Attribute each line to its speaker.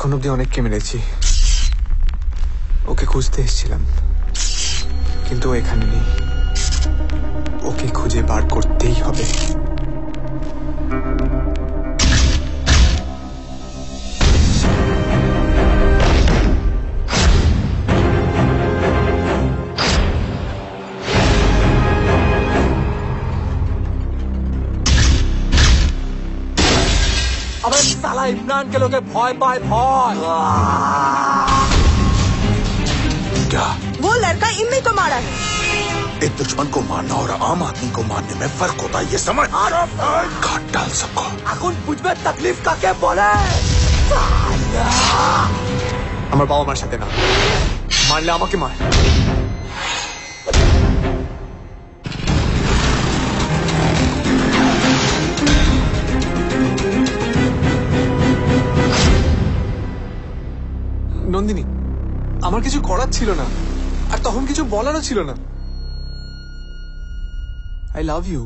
Speaker 1: এখন অব্দি অনেককে মেরেছি, ওকে খুঁজতে এসেছিলাম, কিন্তু ও এখানে নেই। ওকে খুঁজে বার করতেই হবে।
Speaker 2: अबे साला इमरान के लोग भय पाए भय।
Speaker 3: क्या
Speaker 4: वो लड़का इम्मी को मारा है।
Speaker 3: एक दुश्मन को मारना और आम आदमी को मारने में फर्क होता है, ये समझ। काट डाल सबको।
Speaker 2: এখন বুঝবে তকলিফ কাকে বলে।
Speaker 1: আমার বাবা মার সাথে না, মারলে আমাকে মার। নন্দিনী, আমার কিছু করার ছিল না, আর তখন কিছু বলারও ছিল না। I love you.